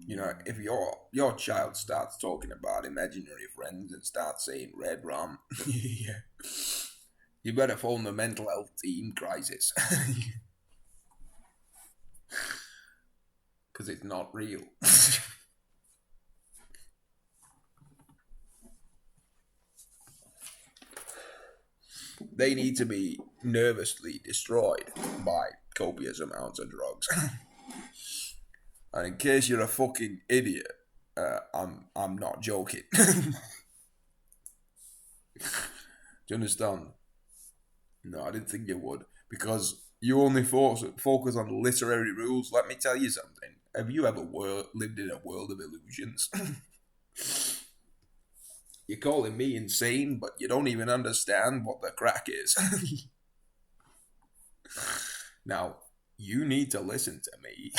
if your child starts talking about imaginary friends and starts saying red rum, yeah, you better phone the mental health team crisis because it's not real. They need to be nervously destroyed by copious amounts of drugs. And in case you're a fucking idiot, I'm not joking. Do you understand? No, I didn't think you would because you only focus on literary rules. Let me tell you something. Have you ever lived in a world of illusions? You're calling me insane, but you don't even understand what the crack is. Now, you need to listen to me.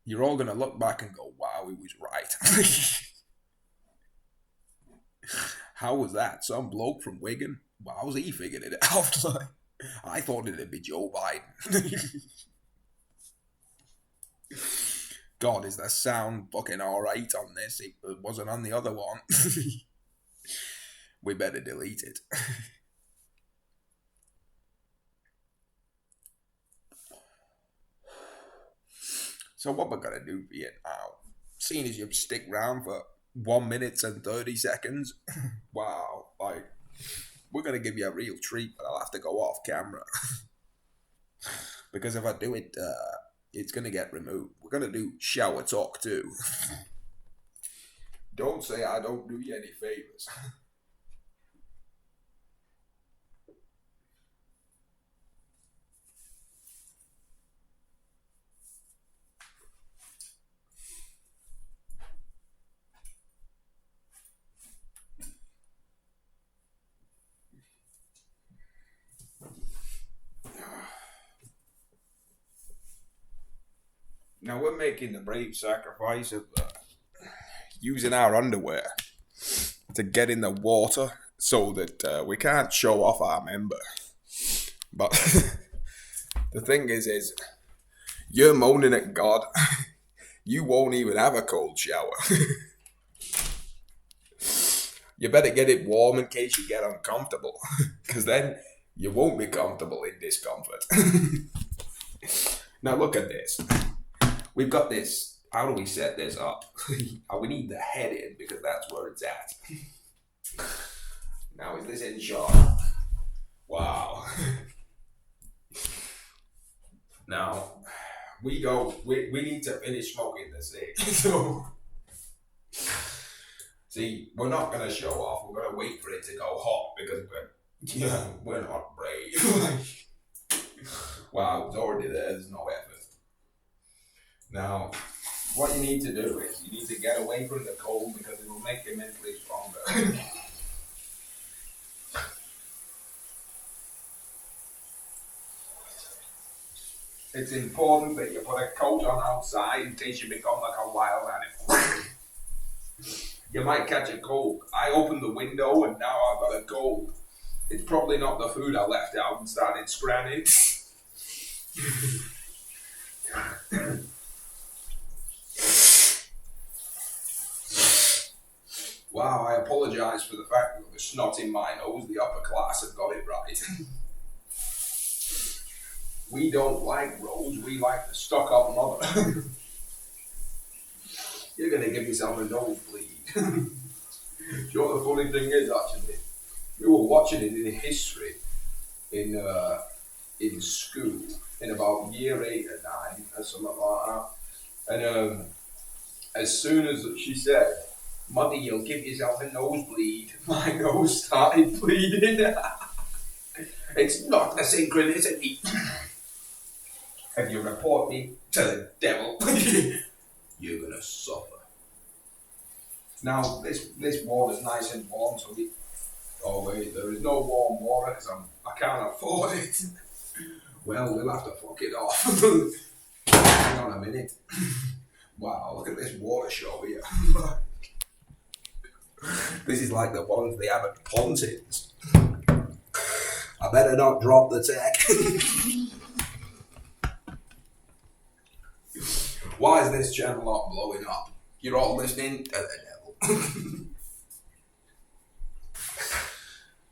You're all gonna look back and go, wow, he was right. How was that? Some bloke from Wigan? How's he figured it out? I thought it'd be Joe Biden. God, is the sound fucking alright on this? It wasn't on the other one. We better delete it. So what we're gonna do for you now, seeing as you stick around for 1 minute and 30 seconds, wow, we're gonna give you a real treat, but I'll have to go off camera. Because if I do it, it's gonna get removed. We're gonna do shower talk too. Don't say I don't do you any favors. Now we're making the brave sacrifice of using our underwear to get in the water so that we can't show off our member. But the thing is you're moaning at God. You won't even have a cold shower. You better get it warm in case you get uncomfortable, because then you won't be comfortable in discomfort. Now look at this. We've got this. How do we set this up? We need the head in because that's where it's at. Now is this in shot? Wow. Now we need to finish smoking this thing. So see, we're not gonna show off. We're gonna wait for it to go hot because we're not brave. Wow, it's already there. There's no effort. Now, what you need to do is you need to get away from the cold because it will make you mentally stronger. It's important that you put a coat on outside in case you become like a wild animal. You might catch a cold. I opened the window and now I've got a cold. It's probably not the food I left out and started scranning. Wow, I apologise for the fact that the snot in my nose, the upper class have got it right. We don't like roads, we like the stuck up mother. You're going to give yourself a nosebleed. You know what the funny thing is, actually? We were watching it in history in school in about year 8 or 9 or something like that. And as soon as she said, "Mother, you'll give yourself a nosebleed," my nose started bleeding. It's not a synchronicity. If you report me to the devil, you're gonna suffer. Now this water's nice and warm, so we. Oh wait, there is no warm water because I can't afford it. Well, we'll have to fuck it off. Hang on a minute. Wow, look at this water show here. This is like the ones they have at Pontins. I better not drop the tech. Why is this channel not blowing up? You're all listening to the devil.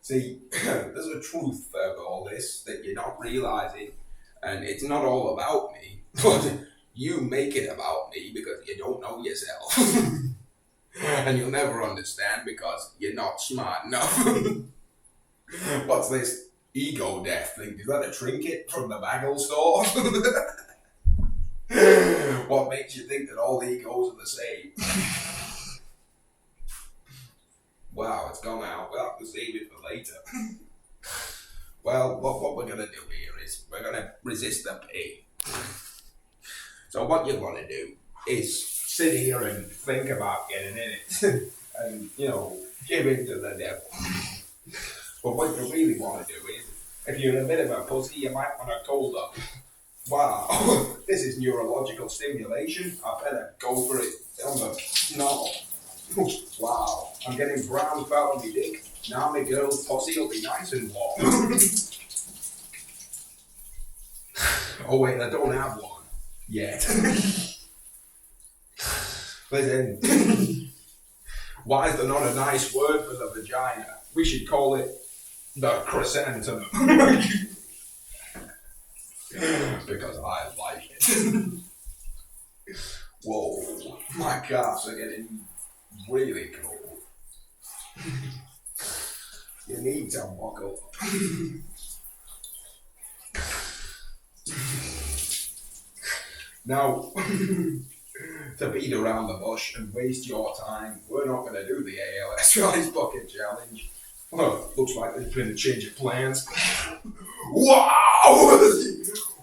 See, there's a truth of all this that you're not realizing, and it's not all about me, but you make it about me because you don't know yourself. And you'll never understand because you're not smart enough. What's this ego death thing? Is that a trinket from the bagel store? What makes you think that all egos are the same? Wow, it's gone out. We'll have to save it for later. Well, what we're going to do here is we're going to resist the pain. So what you're going to do is sit here and think about getting in it. And, give in to the devil. But what you really want to do is, if you're a bit of a pussy, you might want to cold up. Wow, this is neurological stimulation. I better go for it on the knob. Wow, I'm getting brown fat on my dick. Now my girl's pussy will be nice and warm. Oh wait, I don't have one yet. Listen, why is there not a nice word for the vagina? We should call it the chrysanthemum. Because I like it. Whoa, my calves are getting really cold. You need to buckle up. Now, to beat around the bush and waste your time, we're not going to do the ALS Rice Bucket Challenge. Well, looks like there's been a change of plans. Wow!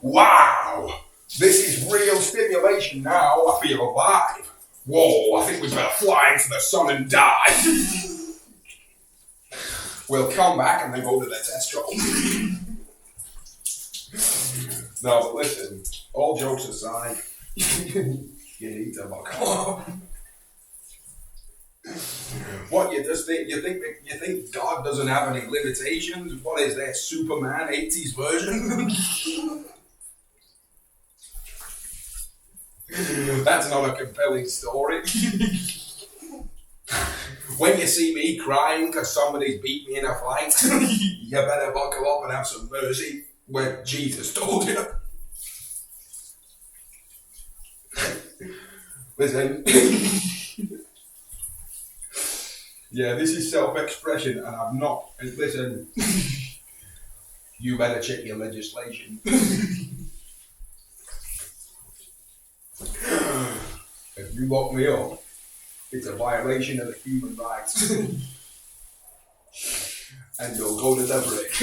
Wow! This is real stimulation now. I feel alive. Whoa, I think we better fly into the sun and die. We'll come back and then go to the test hole. No, but listen, all jokes aside, you need to buckle up. What, you think God doesn't have any limitations? What is that, Superman 80s version? That's not a compelling story. When you see me crying because somebody's beat me in a fight, you better buckle up and have some mercy when Jesus told you. Listen. Yeah, this is self-expression and I'm not. Listen, you better check your legislation. If you lock me up, it's a violation of the human rights. And you'll go to the brick.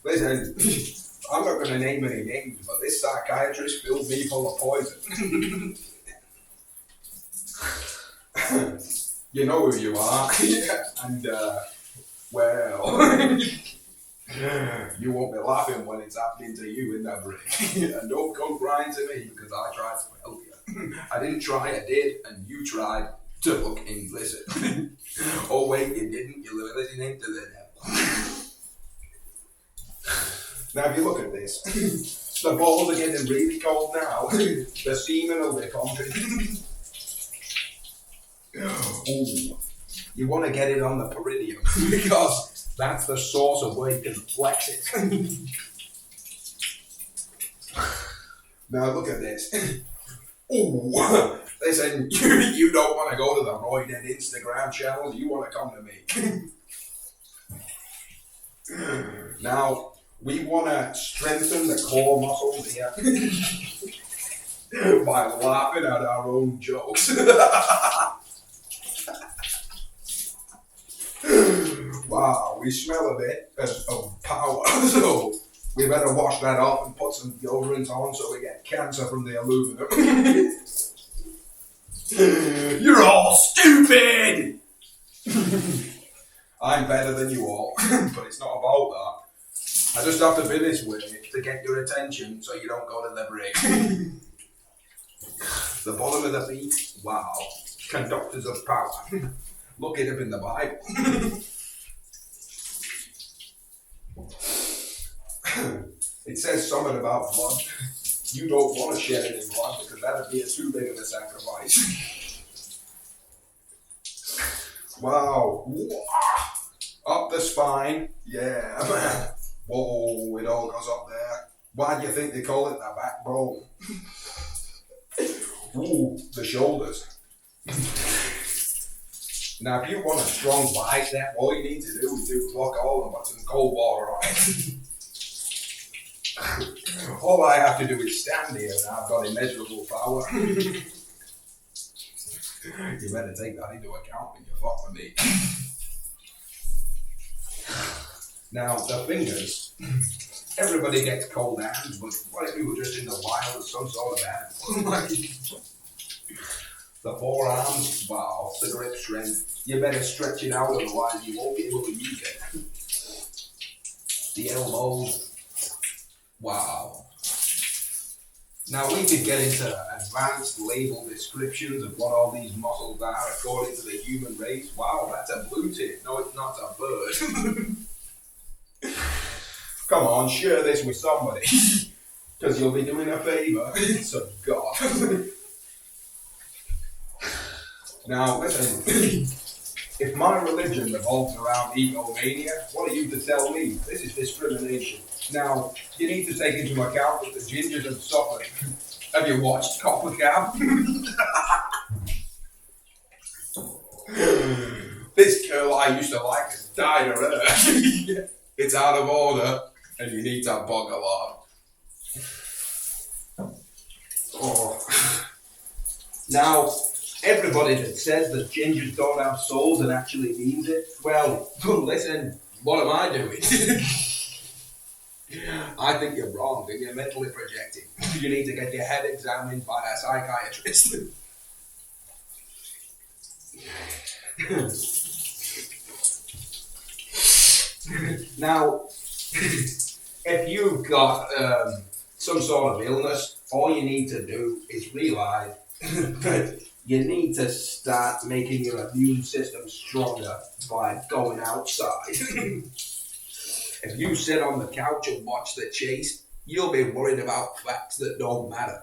Listen, I'm not going to name any names, but this psychiatrist filled me full of poison. You know who you are. And, well, you won't be laughing when it's happening to you in that brick. And don't come crying to me because I tried to help you. I didn't try, I did, and you tried to look and listen. Oh wait, you didn't, you were listening to the devil. Now if you look at this, the balls are getting really cold now. The semen will be pumping. Ooh, you want to get it on the perineum because that's the source of where you can flex it. Now look at this. Ooh, listen, you don't want to go to the roided Instagram channels, you want to come to me. Now, we want to strengthen the core muscles here by laughing at our own jokes. Wow, we smell a bit of power, so we better wash that off and put some deodorant on so we get cancer from the aluminum. You're all stupid! I'm better than you all, but it's not about that. I just have to be this way to get your attention so you don't go to the break. The bottom of the feet, wow, conductors of power. Look it up in the Bible. It says something about blood. You don't want to shed any blood because that'd be too big of a sacrifice. Wow. Up the spine. Yeah, man. Whoa, it all goes up there. Why do you think they call it the backbone? Ooh, the shoulders. Now, if you want a strong bicep, all you need to do is do block all and put some cold water on it. All I have to do is stand here and I've got immeasurable power. You better take that into account when you fuck with me. Now, the fingers. Everybody gets cold hands, but what if you were just in the wild as some sort of animal? The forearms, wow, the grip strength. You better stretch it out, otherwise you won't be able to use it. The elbows, wow. Now we could get into advanced label descriptions of what all these muscles are according to the human race. Wow, that's a blue tip. No, it's not a bird. Come on, share this with somebody. Because you'll be doing a favour. So God. Now, listen. If my religion revolves around egomania, what are you to tell me? This is discrimination. Now, you need to take into account that the gingers have suffered. Have you watched Copper Cab? This girl I used to like has died of her. It's out of order, and you need to buckle up. Oh. Now, everybody that says that gingers don't have souls and actually means it, well, listen, what am I doing? I think you're wrong and you're mentally projecting. You need to get your head examined by a psychiatrist. Now, if you've got some sort of illness, all you need to do is realize that you need to start making your immune system stronger by going outside. If you sit on the couch and watch the chase, you'll be worried about facts that don't matter.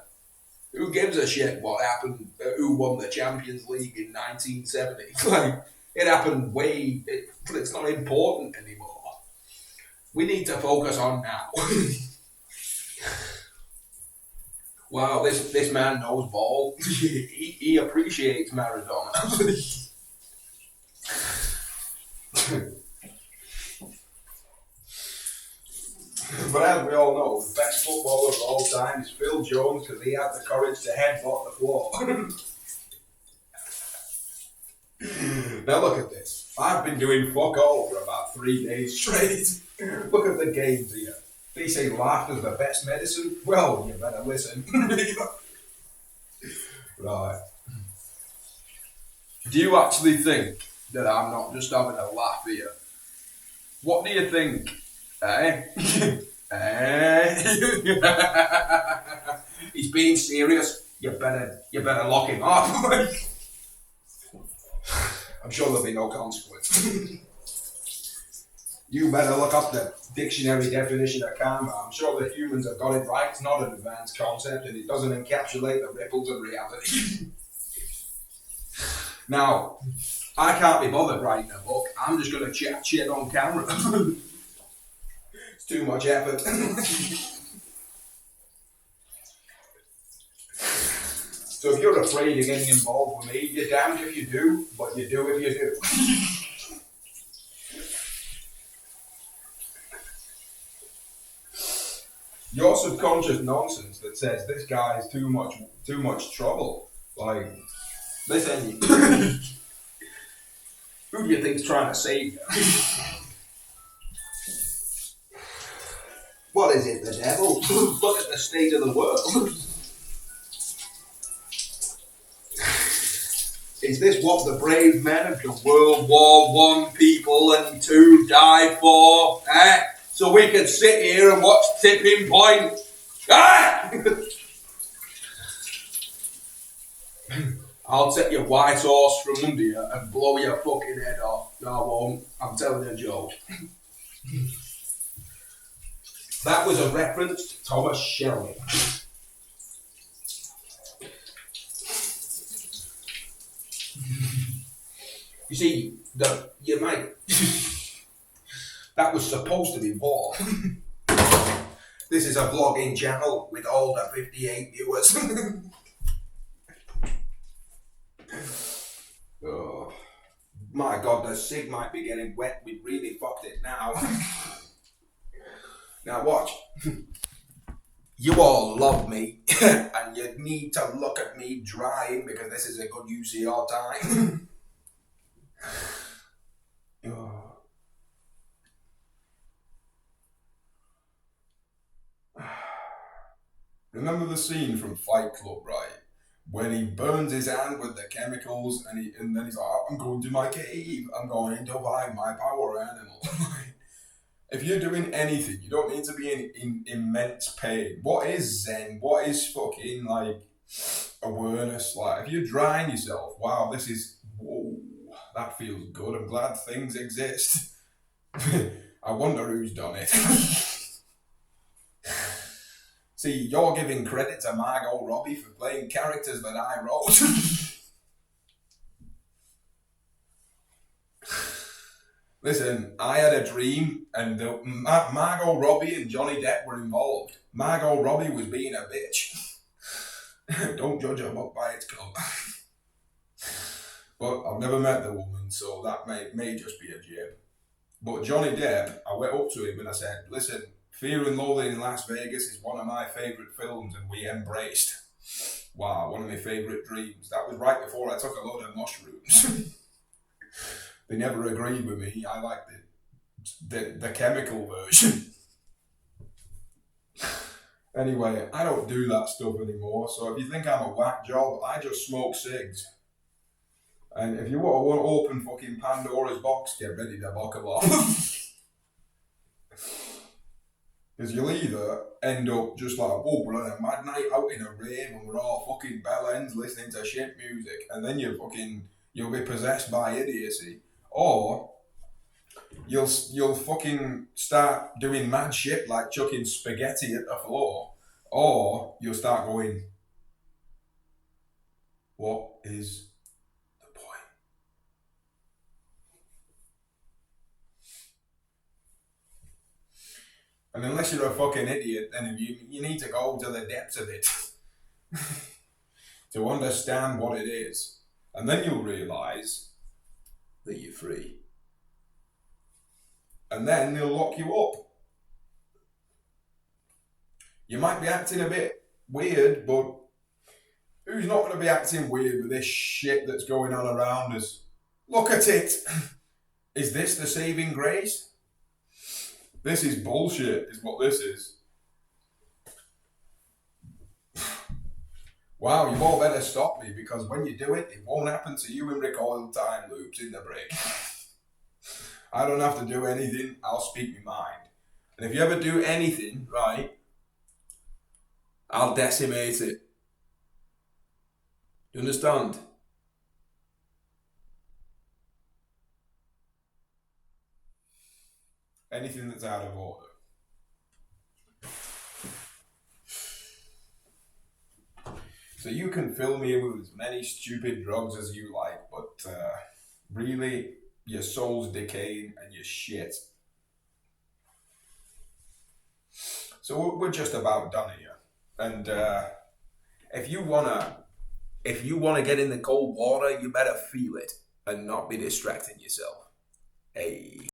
Who gives a shit what happened, who won the Champions League in 1970? Like, it happened it's not important anymore. We need to focus on now. Wow, this man knows ball. He appreciates Maradona. But as we all know, the best footballer of all time is Phil Jones because he had the courage to headbutt the floor. Now look at this. I've been doing fuck all for about 3 days straight. Look at the games here. They say laughter's the best medicine. Well, you better listen. Right. Do you actually think that I'm not just having a laugh here? What do you think? Eh? He's being serious. You better lock him up. I'm sure there'll be no consequence. You better look up the dictionary definition of karma. I'm sure the humans have got it right. It's not an advanced concept and it doesn't encapsulate the ripples of reality. Now, I can't be bothered writing a book. I'm just going to chat shit on camera. It's too much effort. So if you're afraid of getting involved with me, you're damned if you do, but you do if you do. Your subconscious nonsense that says this guy is too much trouble. Like, listen, who do you think's trying to save you? What is it, the devil? Look at the state of the world. Is this what the brave men of the World War I people and II died for? So we could sit here and watch Tipping Point? I'll take your white horse from under you and blow your fucking head off. No, I won't. I'm telling you a joke. That was a reference to Thomas Shelby. You see, you might. That was supposed to be vlog. This is a vlogging channel with all the 58 viewers. Oh, my God, the cig might be getting wet. We've really fucked it now. Now watch. You all love me, and you need to look at me drying because this is a good use of your time. Oh. Remember the scene from Fight Club, right? When he burns his hand with the chemicals and then he's like, I'm going to my cave, I'm going to find my power animal. If you're doing anything, you don't need to be in immense pain. What is Zen? What is fucking like awareness? Like if you're drying yourself, wow, whoa, that feels good. I'm glad things exist. I wonder who's done it. See, you're giving credit to Margot Robbie for playing characters that I wrote. Listen, I had a dream and Margot Robbie and Johnny Depp were involved. Margot Robbie was being a bitch. Don't judge a book by its cover. But I've never met the woman, so that may just be a jib. But Johnny Depp, I went up to him and I said, listen, Fear and Loathing in Las Vegas is one of my favourite films and we embraced. Wow, one of my favourite dreams. That was right before I took a load of mushrooms. They never agreed with me. I like the chemical version. Anyway, I don't do that stuff anymore, so if you think I'm a whack job, I just smoke cigs. And if you want to open fucking Pandora's box, get ready to buckle off. Because you'll either end up just like, whoa, we're on a mad night out in a rave and we're all fucking bellends listening to shit music, and then you'll be possessed by idiocy. Or you'll fucking start doing mad shit like chucking spaghetti at the floor. Or you'll start going, what is the point? And unless you're a fucking idiot, then you need to go to the depths of it to understand what it is. And then you'll realise that you're free. And then they'll lock you up. You might be acting a bit weird, but who's not going to be acting weird with this shit that's going on around us? Look at it! Is this the saving grace? This is bullshit, is what this is. Wow, you all better stop me, because when you do it, it won't happen to you in recoil time loops in the break. I don't have to do anything, I'll speak my mind. And if you ever do anything, right, I'll decimate it. You understand? Anything that's out of order. So you can fill me with as many stupid drugs as you like, but really, your soul's decaying and you're shit. So we're just about done here. And if you wanna get in the cold water, you better feel it and not be distracting yourself. Hey.